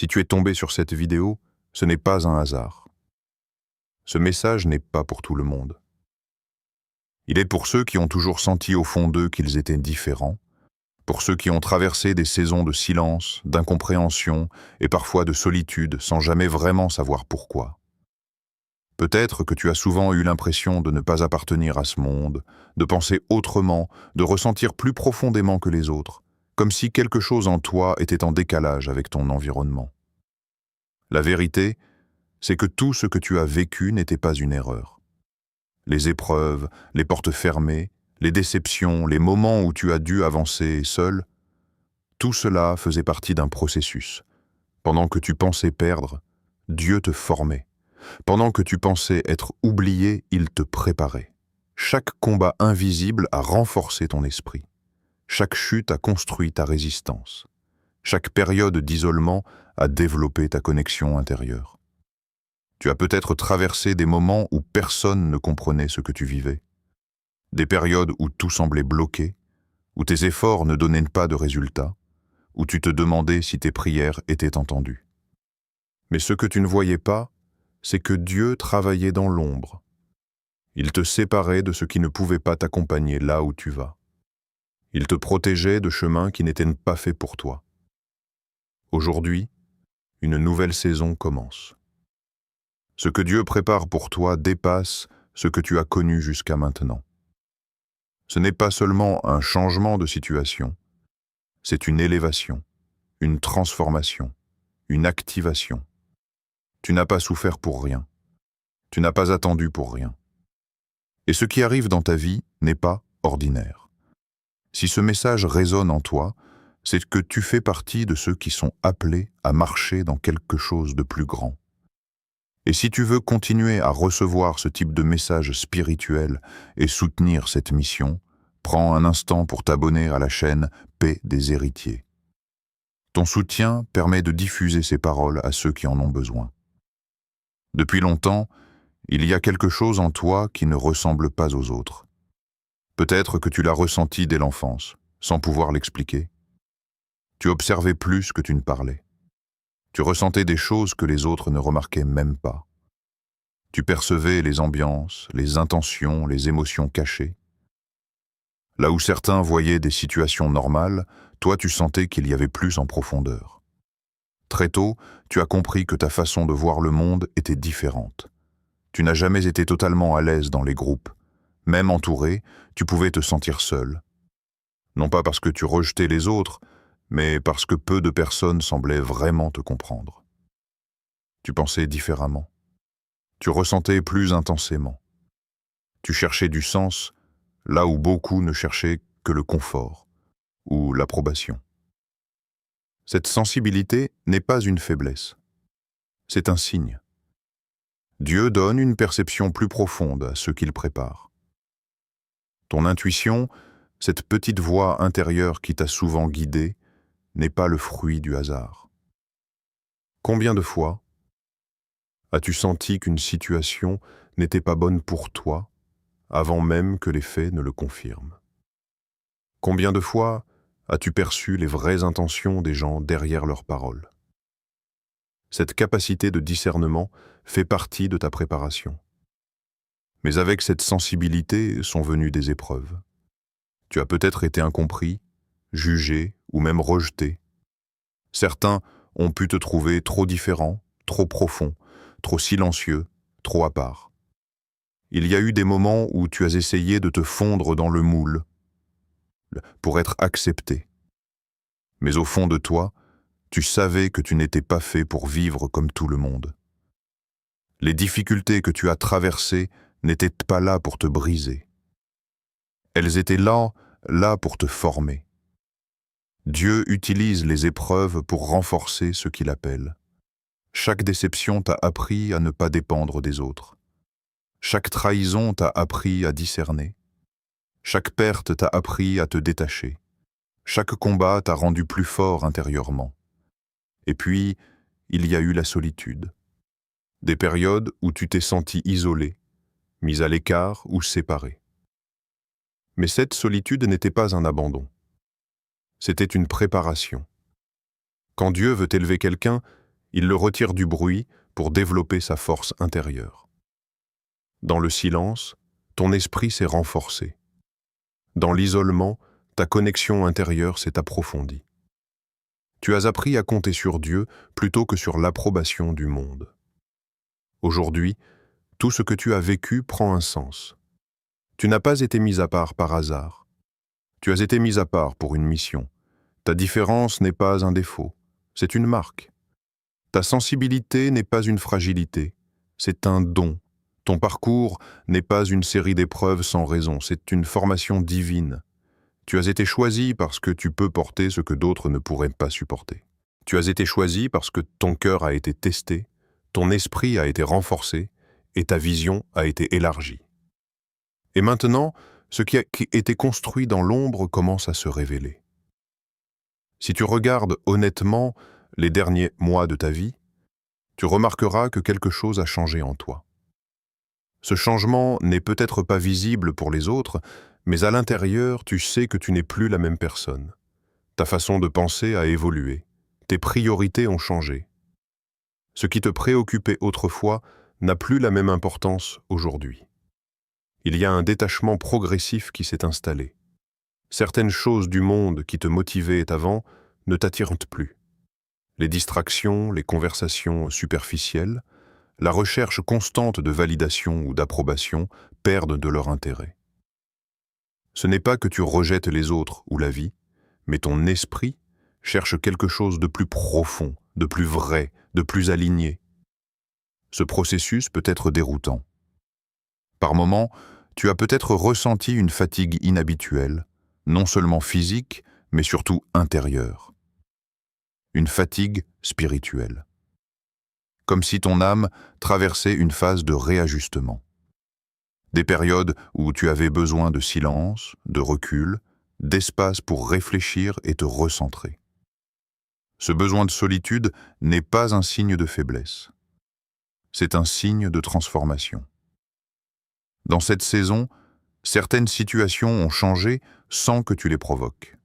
Si tu es tombé sur cette vidéo, ce n'est pas un hasard. Ce message n'est pas pour tout le monde. Il est pour ceux qui ont toujours senti au fond d'eux qu'ils étaient différents, pour ceux qui ont traversé des saisons de silence, d'incompréhension et parfois de solitude sans jamais vraiment savoir pourquoi. Peut-être que tu as souvent eu l'impression de ne pas appartenir à ce monde, de penser autrement, de ressentir plus profondément que les autres, comme si quelque chose en toi était en décalage avec ton environnement. La vérité, c'est que tout ce que tu as vécu n'était pas une erreur. Les épreuves, les portes fermées, les déceptions, les moments où tu as dû avancer seul, tout cela faisait partie d'un processus. Pendant que tu pensais perdre, Dieu te formait. Pendant que tu pensais être oublié, il te préparait. Chaque combat invisible a renforcé ton esprit. Chaque chute a construit ta résistance. Chaque période d'isolement a développé ta connexion intérieure. Tu as peut-être traversé des moments où personne ne comprenait ce que tu vivais. Des périodes où tout semblait bloqué, où tes efforts ne donnaient pas de résultats, où tu te demandais si tes prières étaient entendues. Mais ce que tu ne voyais pas, c'est que Dieu travaillait dans l'ombre. Il te séparait de ce qui ne pouvait pas t'accompagner là où tu vas. Il te protégeait de chemins qui n'étaient pas faits pour toi. Aujourd'hui, une nouvelle saison commence. Ce que Dieu prépare pour toi dépasse ce que tu as connu jusqu'à maintenant. Ce n'est pas seulement un changement de situation, c'est une élévation, une transformation, une activation. Tu n'as pas souffert pour rien. Tu n'as pas attendu pour rien. Et ce qui arrive dans ta vie n'est pas ordinaire. Si ce message résonne en toi, c'est que tu fais partie de ceux qui sont appelés à marcher dans quelque chose de plus grand. Et si tu veux continuer à recevoir ce type de message spirituel et soutenir cette mission, prends un instant pour t'abonner à la chaîne Paix des héritiers. Ton soutien permet de diffuser ces paroles à ceux qui en ont besoin. Depuis longtemps, il y a quelque chose en toi qui ne ressemble pas aux autres. Peut-être que tu l'as ressenti dès l'enfance, sans pouvoir l'expliquer. Tu observais plus que tu ne parlais. Tu ressentais des choses que les autres ne remarquaient même pas. Tu percevais les ambiances, les intentions, les émotions cachées. Là où certains voyaient des situations normales, toi tu sentais qu'il y avait plus en profondeur. Très tôt, tu as compris que ta façon de voir le monde était différente. Tu n'as jamais été totalement à l'aise dans les groupes. Même entouré, tu pouvais te sentir seul. Non pas parce que tu rejetais les autres, mais parce que peu de personnes semblaient vraiment te comprendre. Tu pensais différemment. Tu ressentais plus intensément. Tu cherchais du sens là où beaucoup ne cherchaient que le confort ou l'approbation. Cette sensibilité n'est pas une faiblesse. C'est un signe. Dieu donne une perception plus profonde à ceux qu'il prépare. Ton intuition, cette petite voix intérieure qui t'a souvent guidé, n'est pas le fruit du hasard. Combien de fois as-tu senti qu'une situation n'était pas bonne pour toi avant même que les faits ne le confirment? Combien de fois as-tu perçu les vraies intentions des gens derrière leurs paroles? Cette capacité de discernement fait partie de ta préparation. Mais avec cette sensibilité sont venues des épreuves. Tu as peut-être été incompris, jugé ou même rejeté. Certains ont pu te trouver trop différent, trop profond, trop silencieux, trop à part. Il y a eu des moments où tu as essayé de te fondre dans le moule pour être accepté. Mais au fond de toi, tu savais que tu n'étais pas fait pour vivre comme tout le monde. Les difficultés que tu as traversées n'étaient pas là pour te briser. Elles étaient là pour te former. Dieu utilise les épreuves pour renforcer ce qu'il appelle. Chaque déception t'a appris à ne pas dépendre des autres. Chaque trahison t'a appris à discerner. Chaque perte t'a appris à te détacher. Chaque combat t'a rendu plus fort intérieurement. Et puis, il y a eu la solitude. Des périodes où tu t'es senti isolé, mis à l'écart ou séparé. Mais cette solitude n'était pas un abandon. C'était une préparation. Quand Dieu veut élever quelqu'un, Il le retire du bruit pour développer sa force intérieure. Dans le silence, ton esprit s'est renforcé. Dans l'isolement, ta connexion intérieure s'est approfondie. Tu as appris à compter sur Dieu plutôt que sur l'approbation du monde. Aujourd'hui, tout ce que tu as vécu prend un sens. Tu n'as pas été mis à part par hasard. Tu as été mis à part pour une mission. Ta différence n'est pas un défaut, c'est une marque. Ta sensibilité n'est pas une fragilité, c'est un don. Ton parcours n'est pas une série d'épreuves sans raison, c'est une formation divine. Tu as été choisi parce que tu peux porter ce que d'autres ne pourraient pas supporter. Tu as été choisi parce que ton cœur a été testé, ton esprit a été renforcé et ta vision a été élargie. Et maintenant, ce qui a été construit dans l'ombre commence à se révéler. Si tu regardes honnêtement les derniers mois de ta vie, tu remarqueras que quelque chose a changé en toi. Ce changement n'est peut-être pas visible pour les autres, mais à l'intérieur, tu sais que tu n'es plus la même personne. Ta façon de penser a évolué, tes priorités ont changé. Ce qui te préoccupait autrefois n'a plus la même importance aujourd'hui. Il y a un détachement progressif qui s'est installé. Certaines choses du monde qui te motivaient avant ne t'attirent plus. Les distractions, les conversations superficielles, la recherche constante de validation ou d'approbation perdent de leur intérêt. Ce n'est pas que tu rejettes les autres ou la vie, mais ton esprit cherche quelque chose de plus profond, de plus vrai, de plus aligné. Ce processus peut être déroutant. Par moments, tu as peut-être ressenti une fatigue inhabituelle, non seulement physique, mais surtout intérieure. Une fatigue spirituelle. Comme si ton âme traversait une phase de réajustement. Des périodes où tu avais besoin de silence, de recul, d'espace pour réfléchir et te recentrer. Ce besoin de solitude n'est pas un signe de faiblesse. C'est un signe de transformation. Dans cette saison, certaines situations ont changé sans que tu les provoques.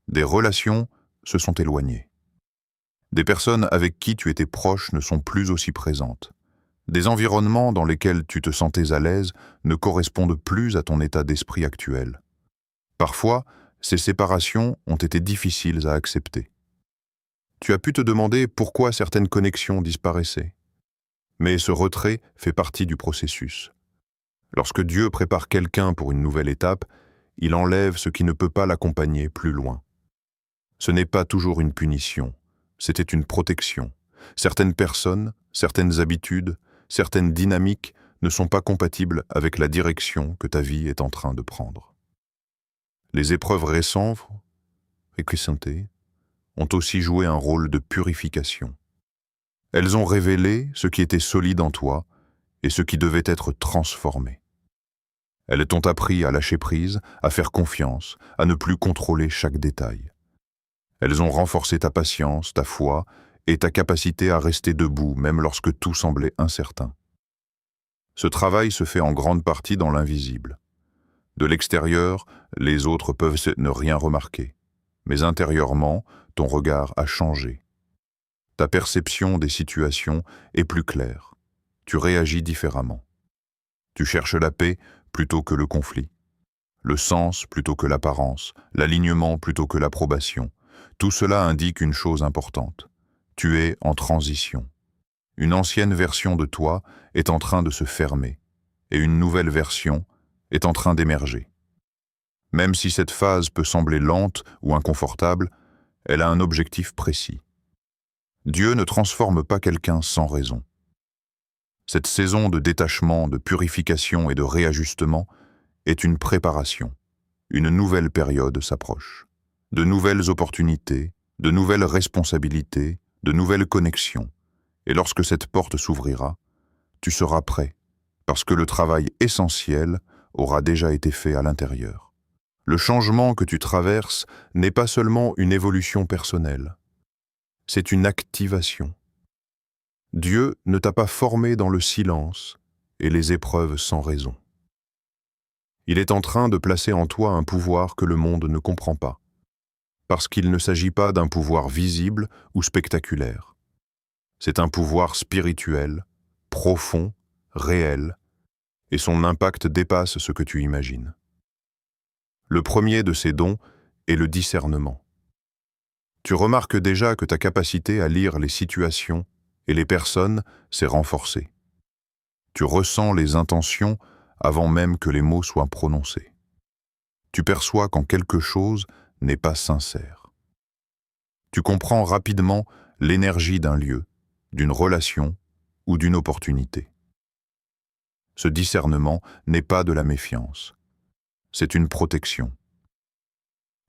Des relations se sont éloignées. Des personnes avec qui tu étais proche ne sont plus aussi présentes. Des environnements dans lesquels tu te sentais à l'aise ne correspondent plus à ton état d'esprit actuel. Parfois, ces séparations ont été difficiles à accepter. Tu as pu te demander pourquoi certaines connexions disparaissaient. Mais ce retrait fait partie du processus. Lorsque Dieu prépare quelqu'un pour une nouvelle étape, il enlève ce qui ne peut pas l'accompagner plus loin. Ce n'est pas toujours une punition, c'était une protection. Certaines personnes, certaines habitudes, certaines dynamiques ne sont pas compatibles avec la direction que ta vie est en train de prendre. Les épreuves récentes ont aussi joué un rôle de purification. Elles ont révélé ce qui était solide en toi et ce qui devait être transformé. Elles t'ont appris à lâcher prise, à faire confiance, à ne plus contrôler chaque détail. Elles ont renforcé ta patience, ta foi et ta capacité à rester debout même lorsque tout semblait incertain. Ce travail se fait en grande partie dans l'invisible. De l'extérieur, les autres peuvent ne rien remarquer, mais intérieurement, ton regard a changé. Ta perception des situations est plus claire. Tu réagis différemment. Tu cherches la paix plutôt que le conflit, le sens plutôt que l'apparence, l'alignement plutôt que l'approbation. Tout cela indique une chose importante. Tu es en transition. Une ancienne version de toi est en train de se fermer et une nouvelle version est en train d'émerger. Même si cette phase peut sembler lente ou inconfortable, elle a un objectif précis. Dieu ne transforme pas quelqu'un sans raison. Cette saison de détachement, de purification et de réajustement est une préparation. Une nouvelle période s'approche. De nouvelles opportunités, de nouvelles responsabilités, de nouvelles connexions. Et lorsque cette porte s'ouvrira, tu seras prêt, parce que le travail essentiel aura déjà été fait à l'intérieur. Le changement que tu traverses n'est pas seulement une évolution personnelle, c'est une activation. Dieu ne t'a pas formé dans le silence et les épreuves sans raison. Il est en train de placer en toi un pouvoir que le monde ne comprend pas, parce qu'il ne s'agit pas d'un pouvoir visible ou spectaculaire. C'est un pouvoir spirituel, profond, réel, et son impact dépasse ce que tu imagines. Le premier de ces dons est le discernement. Tu remarques déjà que ta capacité à lire les situations et les personnes s'est renforcée. Tu ressens les intentions avant même que les mots soient prononcés. Tu perçois quand quelque chose n'est pas sincère. Tu comprends rapidement l'énergie d'un lieu, d'une relation ou d'une opportunité. Ce discernement n'est pas de la méfiance, c'est une protection.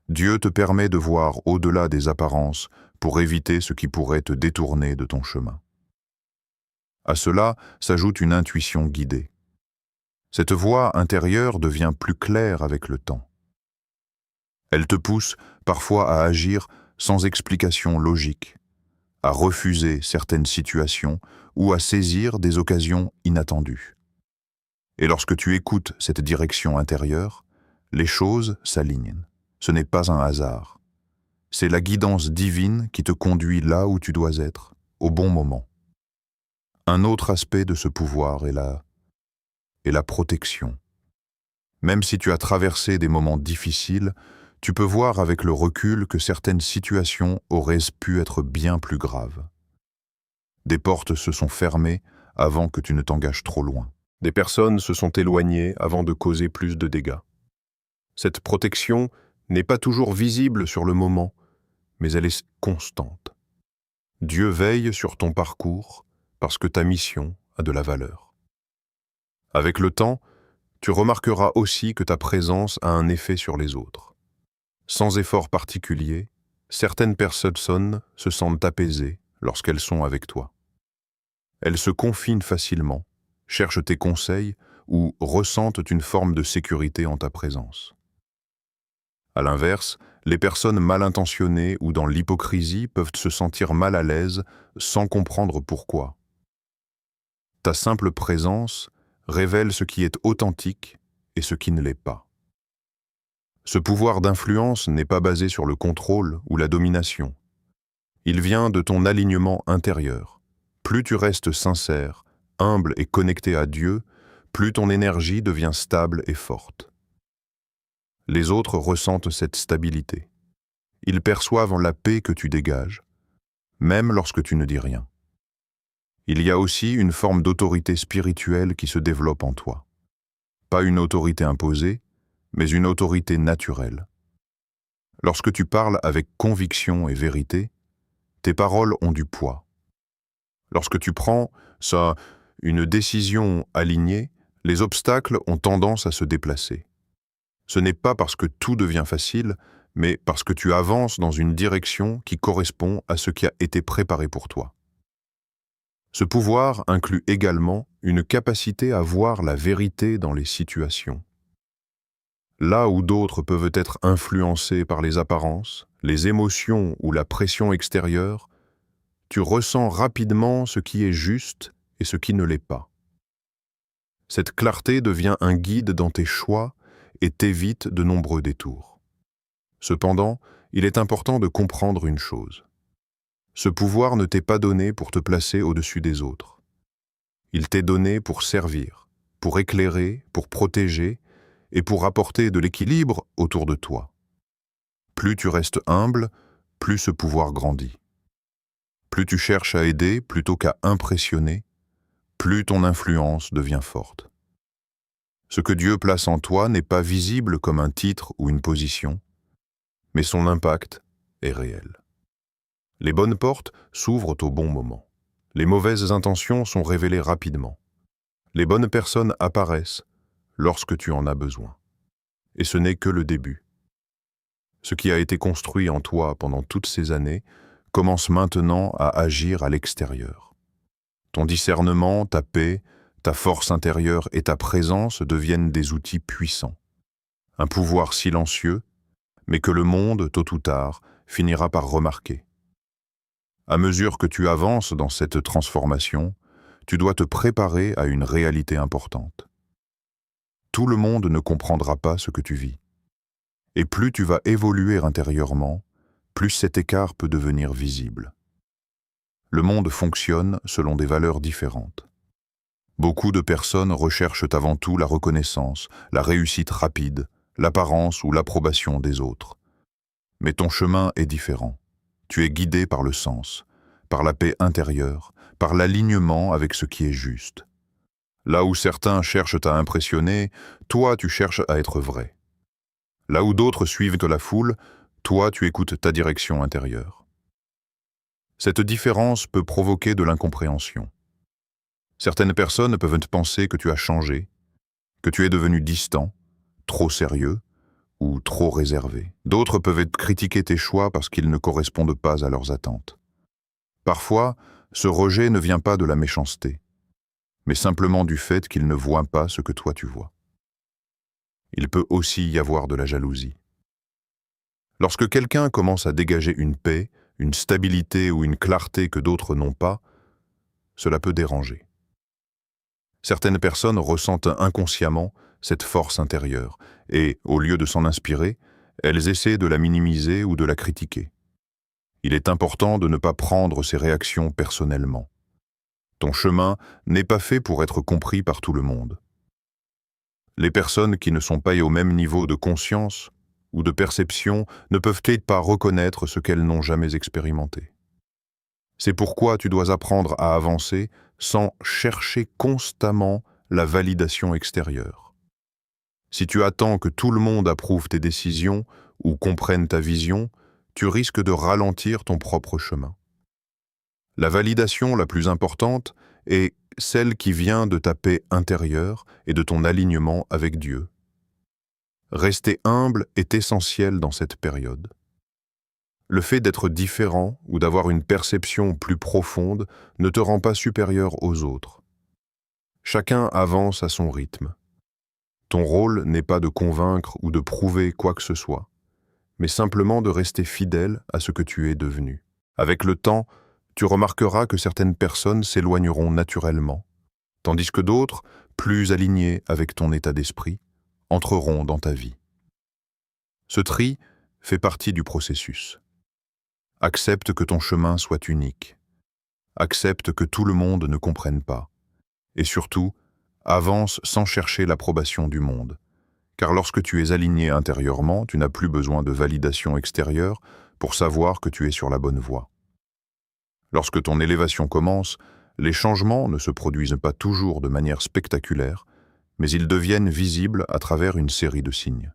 Dieu te permet de voir au-delà des apparences pour éviter ce qui pourrait te détourner de ton chemin. À cela s'ajoute une intuition guidée. Cette voix intérieure devient plus claire avec le temps. Elle te pousse parfois à agir sans explication logique, à refuser certaines situations ou à saisir des occasions inattendues. Et lorsque tu écoutes cette direction intérieure, les choses s'alignent. Ce n'est pas un hasard. C'est la guidance divine qui te conduit là où tu dois être, au bon moment. Un autre aspect de ce pouvoir est la protection. Même si tu as traversé des moments difficiles, tu peux voir avec le recul que certaines situations auraient pu être bien plus graves. Des portes se sont fermées avant que tu ne t'engages trop loin. Des personnes se sont éloignées avant de causer plus de dégâts. Cette protection n'est pas toujours visible sur le moment, mais elle est constante. Dieu veille sur ton parcours parce que ta mission a de la valeur. Avec le temps, tu remarqueras aussi que ta présence a un effet sur les autres. Sans effort particulier, certaines personnes se sentent apaisées lorsqu'elles sont avec toi. Elles se confinent facilement, cherchent tes conseils ou ressentent une forme de sécurité en ta présence. À l'inverse, les personnes mal intentionnées ou dans l'hypocrisie peuvent se sentir mal à l'aise sans comprendre pourquoi. Ta simple présence révèle ce qui est authentique et ce qui ne l'est pas. Ce pouvoir d'influence n'est pas basé sur le contrôle ou la domination. Il vient de ton alignement intérieur. Plus tu restes sincère, humble et connecté à Dieu, plus ton énergie devient stable et forte. Les autres ressentent cette stabilité. Ils perçoivent la paix que tu dégages, même lorsque tu ne dis rien. Il y a aussi une forme d'autorité spirituelle qui se développe en toi. Pas une autorité imposée, mais une autorité naturelle. Lorsque tu parles avec conviction et vérité, tes paroles ont du poids. Lorsque tu prends une décision alignée, les obstacles ont tendance à se déplacer. Ce n'est pas parce que tout devient facile, mais parce que tu avances dans une direction qui correspond à ce qui a été préparé pour toi. Ce pouvoir inclut également une capacité à voir la vérité dans les situations. Là où d'autres peuvent être influencés par les apparences, les émotions ou la pression extérieure, tu ressens rapidement ce qui est juste et ce qui ne l'est pas. Cette clarté devient un guide dans tes choix et t'évite de nombreux détours. Cependant, il est important de comprendre une chose. Ce pouvoir ne t'est pas donné pour te placer au-dessus des autres. Il t'est donné pour servir, pour éclairer, pour protéger et pour apporter de l'équilibre autour de toi. Plus tu restes humble, plus ce pouvoir grandit. Plus tu cherches à aider plutôt qu'à impressionner, plus ton influence devient forte. Ce que Dieu place en toi n'est pas visible comme un titre ou une position, mais son impact est réel. Les bonnes portes s'ouvrent au bon moment. Les mauvaises intentions sont révélées rapidement. Les bonnes personnes apparaissent lorsque tu en as besoin. Et ce n'est que le début. Ce qui a été construit en toi pendant toutes ces années commence maintenant à agir à l'extérieur. Ton discernement, ta paix, ta force intérieure et ta présence deviennent des outils puissants. Un pouvoir silencieux, mais que le monde, tôt ou tard, finira par remarquer. À mesure que tu avances dans cette transformation, tu dois te préparer à une réalité importante. Tout le monde ne comprendra pas ce que tu vis. Et plus tu vas évoluer intérieurement, plus cet écart peut devenir visible. le monde fonctionne selon des valeurs différentes. Beaucoup de personnes recherchent avant tout la reconnaissance, la réussite rapide, l'apparence ou l'approbation des autres. Mais ton chemin est différent. Tu es guidé par le sens, par la paix intérieure, par l'alignement avec ce qui est juste. Là où certains cherchent à impressionner, toi tu cherches à être vrai. Là où d'autres suivent la foule, toi tu écoutes ta direction intérieure. Cette différence peut provoquer de l'incompréhension. Certaines personnes peuvent penser que tu as changé, que tu es devenu distant, trop sérieux ou trop réservé. D'autres peuvent critiquer tes choix parce qu'ils ne correspondent pas à leurs attentes. Parfois, ce rejet ne vient pas de la méchanceté, mais simplement du fait qu'ils ne voient pas ce que toi tu vois. Il peut aussi y avoir de la jalousie. Lorsque quelqu'un commence à dégager une paix, une stabilité ou une clarté que d'autres n'ont pas, cela peut déranger. Certaines personnes ressentent inconsciemment cette force intérieure et, au lieu de s'en inspirer, elles essaient de la minimiser ou de la critiquer. Il est important de ne pas prendre ces réactions personnellement. Ton chemin n'est pas fait pour être compris par tout le monde. Les personnes qui ne sont pas au même niveau de conscience ou de perception ne peuvent-elles pas reconnaître ce qu'elles n'ont jamais expérimenté. C'est pourquoi tu dois apprendre à avancer sans chercher constamment la validation extérieure. Si tu attends que tout le monde approuve tes décisions ou comprenne ta vision, tu risques de ralentir ton propre chemin. La validation la plus importante est celle qui vient de ta paix intérieure et de ton alignement avec Dieu. Rester humble est essentiel dans cette période. Le fait d'être différent ou d'avoir une perception plus profonde ne te rend pas supérieur aux autres. Chacun avance à son rythme. Ton rôle n'est pas de convaincre ou de prouver quoi que ce soit, mais simplement de rester fidèle à ce que tu es devenu. Avec le temps, tu remarqueras que certaines personnes s'éloigneront naturellement, tandis que d'autres, plus alignées avec ton état d'esprit, entreront dans ta vie. Ce tri fait partie du processus. Accepte que ton chemin soit unique. Accepte que tout le monde ne comprenne pas. Et surtout, avance sans chercher l'approbation du monde. Car lorsque tu es aligné intérieurement, tu n'as plus besoin de validation extérieure pour savoir que tu es sur la bonne voie. Lorsque ton élévation commence, les changements ne se produisent pas toujours de manière spectaculaire, mais ils deviennent visibles à travers une série de signes.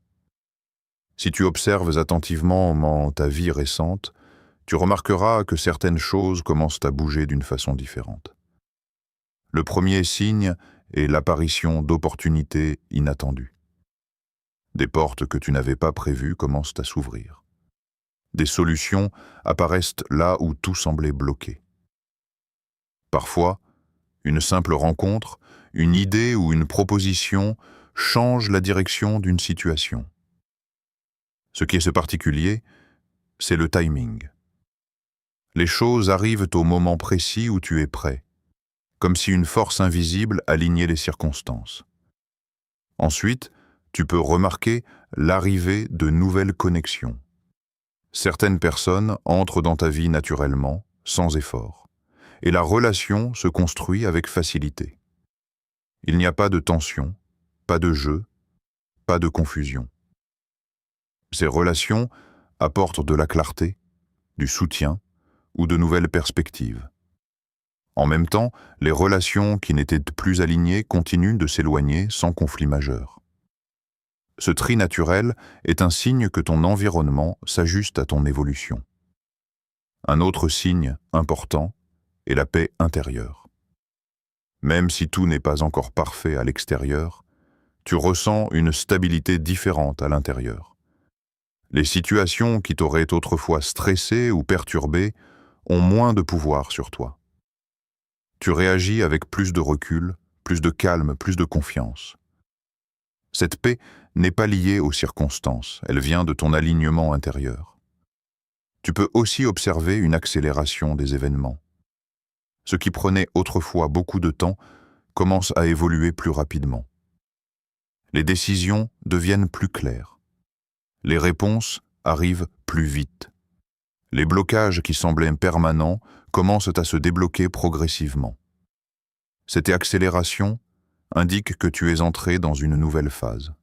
Si tu observes attentivement ta vie récente, tu remarqueras que certaines choses commencent à bouger d'une façon différente. Le premier signe est l'apparition d'opportunités inattendues. Des portes que tu n'avais pas prévues commencent à s'ouvrir. Des solutions apparaissent là où tout semblait bloqué. Parfois, une simple rencontre, une idée ou une proposition change la direction d'une situation. Ce qui est particulier, c'est le timing. Les choses arrivent au moment précis où tu es prêt, comme si une force invisible alignait les circonstances. Ensuite, tu peux remarquer l'arrivée de nouvelles connexions. Certaines personnes entrent dans ta vie naturellement, sans effort, et la relation se construit avec facilité. Il n'y a pas de tension, pas de jeu, pas de confusion. Ces relations apportent de la clarté, du soutien ou de nouvelles perspectives. En même temps, les relations qui n'étaient plus alignées continuent de s'éloigner sans conflit majeur. Ce tri naturel est un signe que ton environnement s'ajuste à ton évolution. Un autre signe important est la paix intérieure. Même si tout n'est pas encore parfait à l'extérieur, tu ressens une stabilité différente à l'intérieur. Les situations qui t'auraient autrefois stressé ou perturbé ont moins de pouvoir sur toi. Tu réagis avec plus de recul, plus de calme, plus de confiance. Cette paix n'est pas liée aux circonstances, elle vient de ton alignement intérieur. Tu peux aussi observer une accélération des événements. Ce qui prenait autrefois beaucoup de temps commence à évoluer plus rapidement. Les décisions deviennent plus claires. Les réponses arrivent plus vite. Les blocages qui semblaient permanents commencent à se débloquer progressivement. Cette accélération indique que tu es entré dans une nouvelle phase.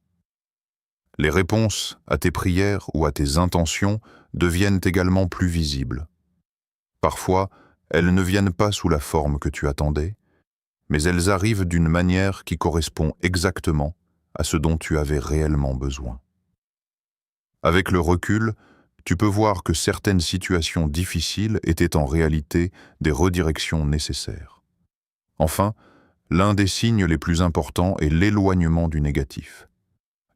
Les réponses à tes prières ou à tes intentions deviennent également plus visibles. Parfois, elles ne viennent pas sous la forme que tu attendais, mais elles arrivent d'une manière qui correspond exactement à ce dont tu avais réellement besoin. Avec le recul, tu peux voir que certaines situations difficiles étaient en réalité des redirections nécessaires. Enfin, l'un des signes les plus importants est l'éloignement du négatif.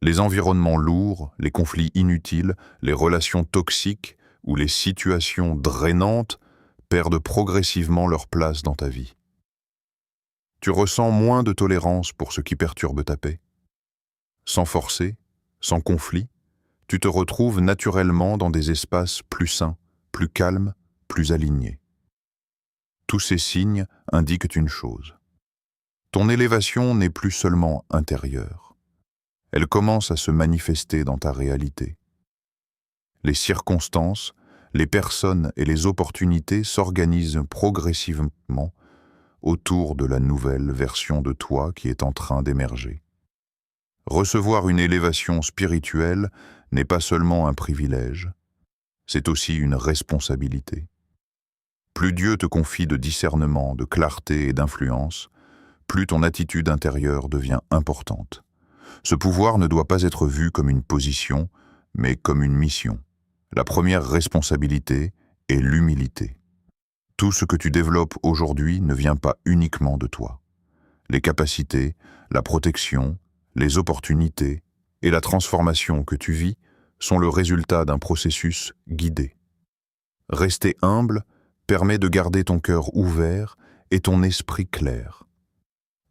Les environnements lourds, les conflits inutiles, les relations toxiques ou les situations drainantes perdent progressivement leur place dans ta vie. Tu ressens moins de tolérance pour ce qui perturbe ta paix. Sans forcer, sans conflit, tu te retrouves naturellement dans des espaces plus sains, plus calmes, plus alignés. Tous ces signes indiquent une chose. Ton élévation n'est plus seulement intérieure. Elle commence à se manifester dans ta réalité. Les circonstances, les personnes et les opportunités s'organisent progressivement autour de la nouvelle version de toi qui est en train d'émerger. Recevoir une élévation spirituelle n'est pas seulement un privilège, c'est aussi une responsabilité. Plus Dieu te confie de discernement, de clarté et d'influence, plus ton attitude intérieure devient importante. Ce pouvoir ne doit pas être vu comme une position, mais comme une mission. La première responsabilité est l'humilité. Tout ce que tu développes aujourd'hui ne vient pas uniquement de toi. Les capacités, la protection, les opportunités et la transformation que tu vis sont le résultat d'un processus guidé. Rester humble permet de garder ton cœur ouvert et ton esprit clair.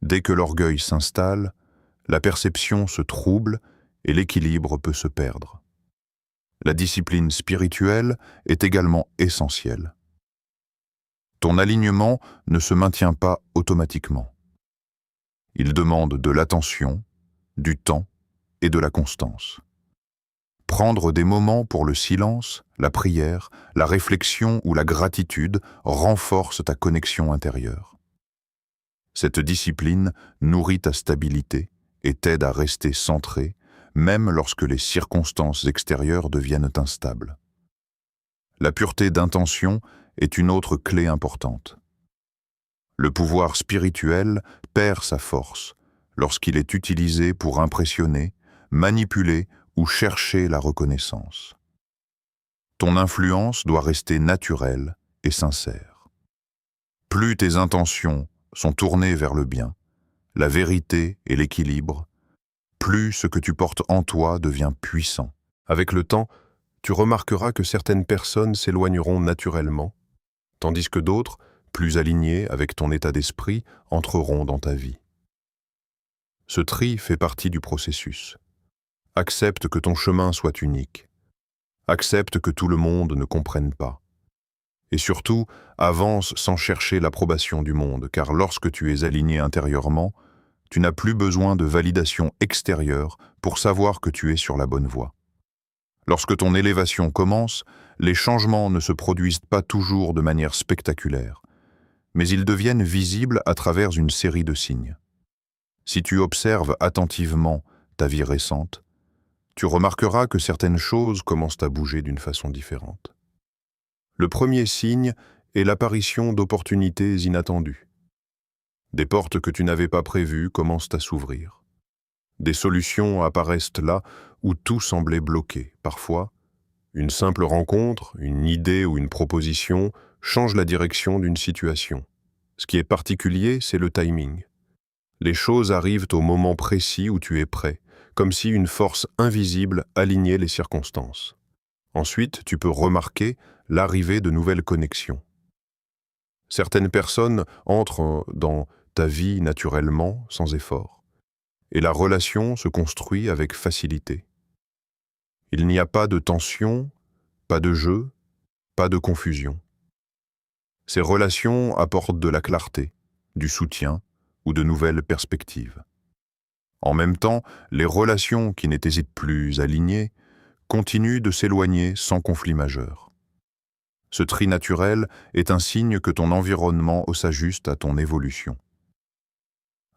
Dès que l'orgueil s'installe, la perception se trouble et l'équilibre peut se perdre. La discipline spirituelle est également essentielle. Ton alignement ne se maintient pas automatiquement. Il demande de l'attention, du temps et de la constance. Prendre des moments pour le silence, la prière, la réflexion ou la gratitude renforce ta connexion intérieure. Cette discipline nourrit ta stabilité et t'aide à rester centré, même lorsque les circonstances extérieures deviennent instables. La pureté d'intention est une autre clé importante. Le pouvoir spirituel perd sa force lorsqu'il est utilisé pour impressionner, manipuler ou chercher la reconnaissance. Ton influence doit rester naturelle et sincère. Plus tes intentions sont tournées vers le bien, la vérité et l'équilibre, plus ce que tu portes en toi devient puissant. Avec le temps, tu remarqueras que certaines personnes s'éloigneront naturellement, tandis que d'autres, plus alignées avec ton état d'esprit, entreront dans ta vie. Ce tri fait partie du processus. Accepte que ton chemin soit unique. Accepte que tout le monde ne comprenne pas. Et surtout, avance sans chercher l'approbation du monde, car lorsque tu es aligné intérieurement, tu n'as plus besoin de validation extérieure pour savoir que tu es sur la bonne voie. Lorsque ton élévation commence, les changements ne se produisent pas toujours de manière spectaculaire, mais ils deviennent visibles à travers une série de signes. Si tu observes attentivement ta vie récente, tu remarqueras que certaines choses commencent à bouger d'une façon différente. Le premier signe est l'apparition d'opportunités inattendues. Des portes que tu n'avais pas prévues commencent à s'ouvrir. Des solutions apparaissent là où tout semblait bloqué. Parfois, une simple rencontre, une idée ou une proposition change la direction d'une situation. Ce qui est particulier, c'est le timing. Les choses arrivent au moment précis où tu es prêt, comme si une force invisible alignait les circonstances. Ensuite, tu peux remarquer l'arrivée de nouvelles connexions. Certaines personnes entrent dans ta vie naturellement, sans effort, et la relation se construit avec facilité. Il n'y a pas de tension, pas de jeu, pas de confusion. Ces relations apportent de la clarté, du soutien ou de nouvelles perspectives. En même temps, les relations qui n'étaient plus alignées continuent de s'éloigner sans conflit majeur. Ce tri naturel est un signe que ton environnement s'ajuste à ton évolution.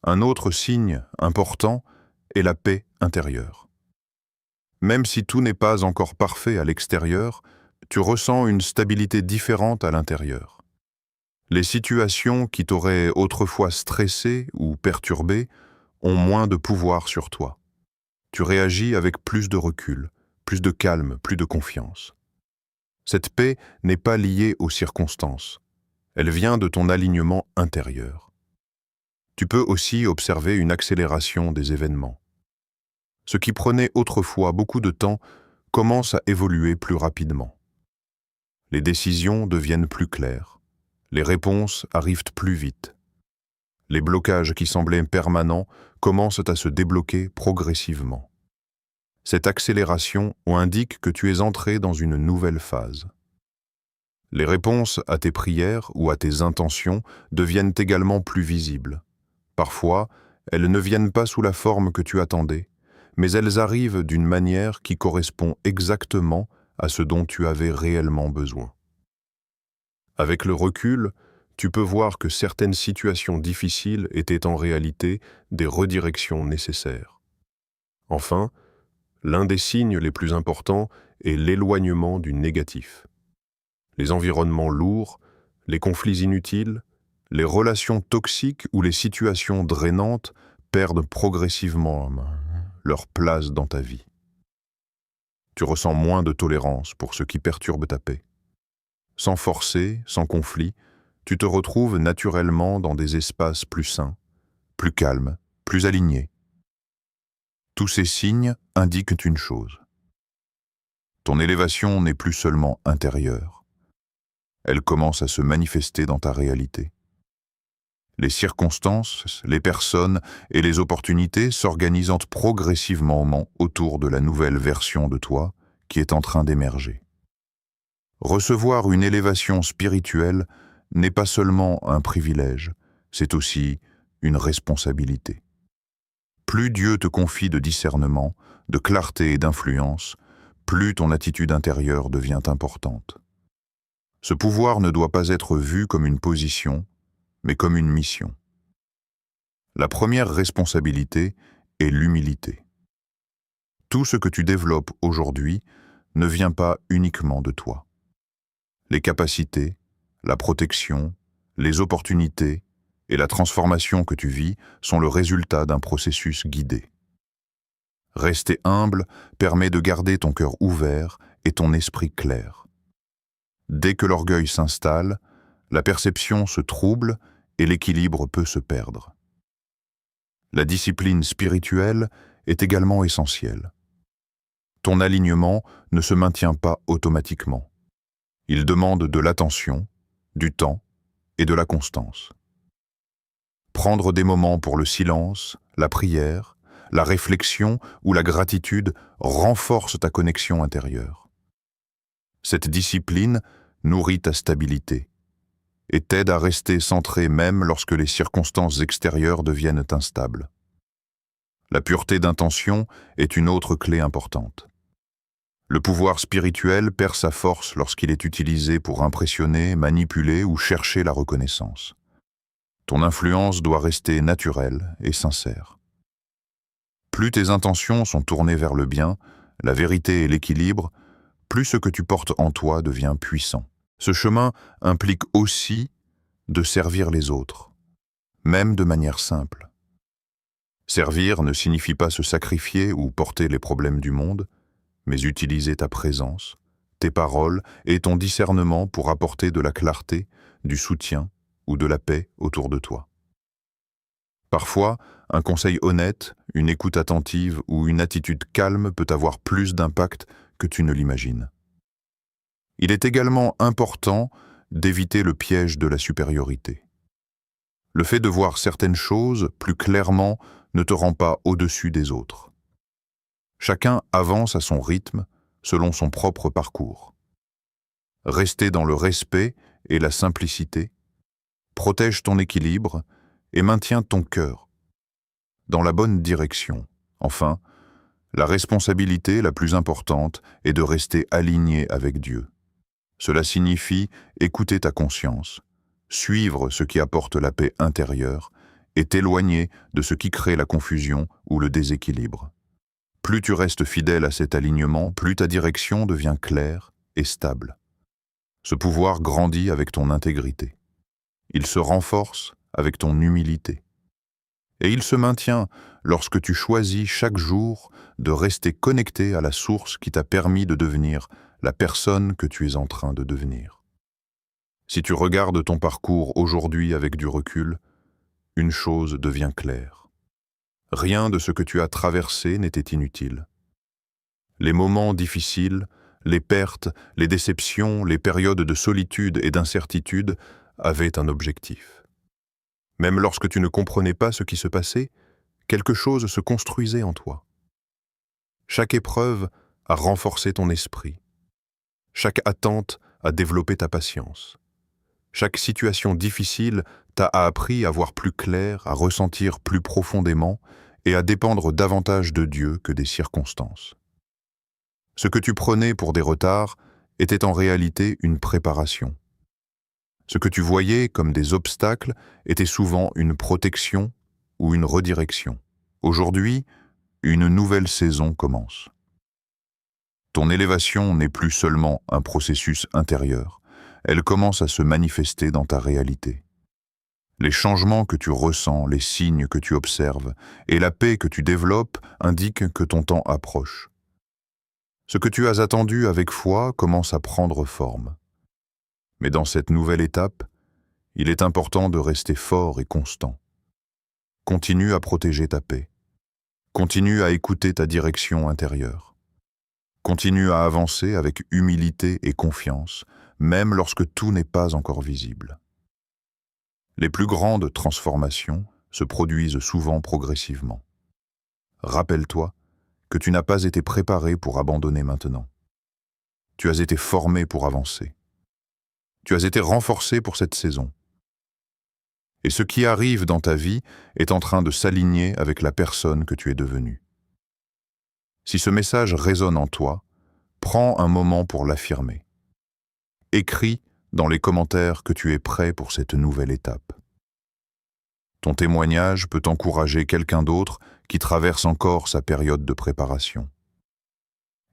Un autre signe important est la paix intérieure. Même si tout n'est pas encore parfait à l'extérieur, tu ressens une stabilité différente à l'intérieur. Les situations qui t'auraient autrefois stressé ou perturbé ont moins de pouvoir sur toi. Tu réagis avec plus de recul, plus de calme, plus de confiance. Cette paix n'est pas liée aux circonstances. Elle vient de ton alignement intérieur. Tu peux aussi observer une accélération des événements. Ce qui prenait autrefois beaucoup de temps commence à évoluer plus rapidement. Les décisions deviennent plus claires. Les réponses arrivent plus vite. Les blocages qui semblaient permanents commencent à se débloquer progressivement. Cette accélération indique que tu es entré dans une nouvelle phase. Les réponses à tes prières ou à tes intentions deviennent également plus visibles. Parfois, elles ne viennent pas sous la forme que tu attendais, mais elles arrivent d'une manière qui correspond exactement à ce dont tu avais réellement besoin. Avec le recul, tu peux voir que certaines situations difficiles étaient en réalité des redirections nécessaires. Enfin, l'un des signes les plus importants est l'éloignement du négatif. Les environnements lourds, les conflits inutiles, les relations toxiques ou les situations drainantes perdent progressivement leur place dans ta vie. Tu ressens moins de tolérance pour ce qui perturbe ta paix. Sans forcer, sans conflit, tu te retrouves naturellement dans des espaces plus sains, plus calmes, plus alignés. Tous ces signes indiquent une chose. Ton élévation n'est plus seulement intérieure. Elle commence à se manifester dans ta réalité. Les circonstances, les personnes et les opportunités s'organisent progressivement autour de la nouvelle version de toi qui est en train d'émerger. Recevoir une élévation spirituelle n'est pas seulement un privilège, c'est aussi une responsabilité. Plus Dieu te confie de discernement, de clarté et d'influence, plus ton attitude intérieure devient importante. Ce pouvoir ne doit pas être vu comme une position, mais comme une mission. La première responsabilité est l'humilité. Tout ce que tu développes aujourd'hui ne vient pas uniquement de toi. Les capacités, la protection, les opportunités et la transformation que tu vis sont le résultat d'un processus guidé. Rester humble permet de garder ton cœur ouvert et ton esprit clair. Dès que l'orgueil s'installe, la perception se trouble et l'équilibre peut se perdre. La discipline spirituelle est également essentielle. Ton alignement ne se maintient pas automatiquement. Il demande de l'attention, du temps et de la constance. Prendre des moments pour le silence, la prière, la réflexion ou la gratitude renforce ta connexion intérieure. Cette discipline nourrit ta stabilité et t'aide à rester centré même lorsque les circonstances extérieures deviennent instables. La pureté d'intention est une autre clé importante. Le pouvoir spirituel perd sa force lorsqu'il est utilisé pour impressionner, manipuler ou chercher la reconnaissance. Ton influence doit rester naturelle et sincère. Plus tes intentions sont tournées vers le bien, la vérité et l'équilibre, plus ce que tu portes en toi devient puissant. Ce chemin implique aussi de servir les autres, même de manière simple. Servir ne signifie pas se sacrifier ou porter les problèmes du monde, mais utiliser ta présence, tes paroles et ton discernement pour apporter de la clarté, du soutien ou de la paix autour de toi. Parfois, un conseil honnête, une écoute attentive ou une attitude calme peut avoir plus d'impact que tu ne l'imagines. Il est également important d'éviter le piège de la supériorité. Le fait de voir certaines choses plus clairement ne te rend pas au-dessus des autres. Chacun avance à son rythme, selon son propre parcours. Rester dans le respect et la simplicité, protège ton équilibre et maintiens ton cœur dans la bonne direction. Enfin, la responsabilité la plus importante est de rester aligné avec Dieu. Cela signifie écouter ta conscience, suivre ce qui apporte la paix intérieure et t'éloigner de ce qui crée la confusion ou le déséquilibre. Plus tu restes fidèle à cet alignement, plus ta direction devient claire et stable. Ce pouvoir grandit avec ton intégrité. Il se renforce avec ton humilité. Et il se maintient lorsque tu choisis chaque jour de rester connecté à la source qui t'a permis de devenir la personne que tu es en train de devenir. Si tu regardes ton parcours aujourd'hui avec du recul, une chose devient claire. Rien de ce que tu as traversé n'était inutile. Les moments difficiles, les pertes, les déceptions, les périodes de solitude et d'incertitude avaient un objectif. Même lorsque tu ne comprenais pas ce qui se passait, quelque chose se construisait en toi. Chaque épreuve a renforcé ton esprit. Chaque attente a développé ta patience. Chaque situation difficile t'a appris à voir plus clair, à ressentir plus profondément et à dépendre davantage de Dieu que des circonstances. Ce que tu prenais pour des retards était en réalité une préparation. Ce que tu voyais comme des obstacles était souvent une protection ou une redirection. Aujourd'hui, une nouvelle saison commence. Ton élévation n'est plus seulement un processus intérieur, elle commence à se manifester dans ta réalité. Les changements que tu ressens, les signes que tu observes et la paix que tu développes indiquent que ton temps approche. Ce que tu as attendu avec foi commence à prendre forme. Mais dans cette nouvelle étape, il est important de rester fort et constant. Continue à protéger ta paix. Continue à écouter ta direction intérieure. Continue à avancer avec humilité et confiance, même lorsque tout n'est pas encore visible. Les plus grandes transformations se produisent souvent progressivement. Rappelle-toi que tu n'as pas été préparé pour abandonner maintenant. Tu as été formé pour avancer. Tu as été renforcé pour cette saison. Et ce qui arrive dans ta vie est en train de s'aligner avec la personne que tu es devenue. Si ce message résonne en toi, prends un moment pour l'affirmer. Écris dans les commentaires que tu es prêt pour cette nouvelle étape. Ton témoignage peut encourager quelqu'un d'autre qui traverse encore sa période de préparation.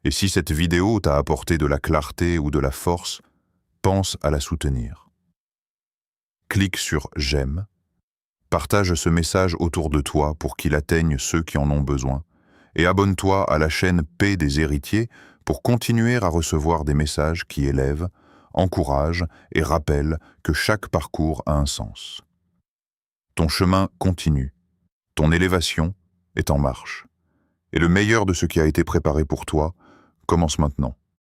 Et si cette vidéo t'a apporté de la clarté ou de la force, pense à la soutenir. Clique sur « J'aime », partage ce message autour de toi pour qu'il atteigne ceux qui en ont besoin, et abonne-toi à la chaîne Paix des héritiers pour continuer à recevoir des messages qui élèvent, encouragent et rappellent que chaque parcours a un sens. Ton chemin continue, ton élévation est en marche, et le meilleur de ce qui a été préparé pour toi commence maintenant.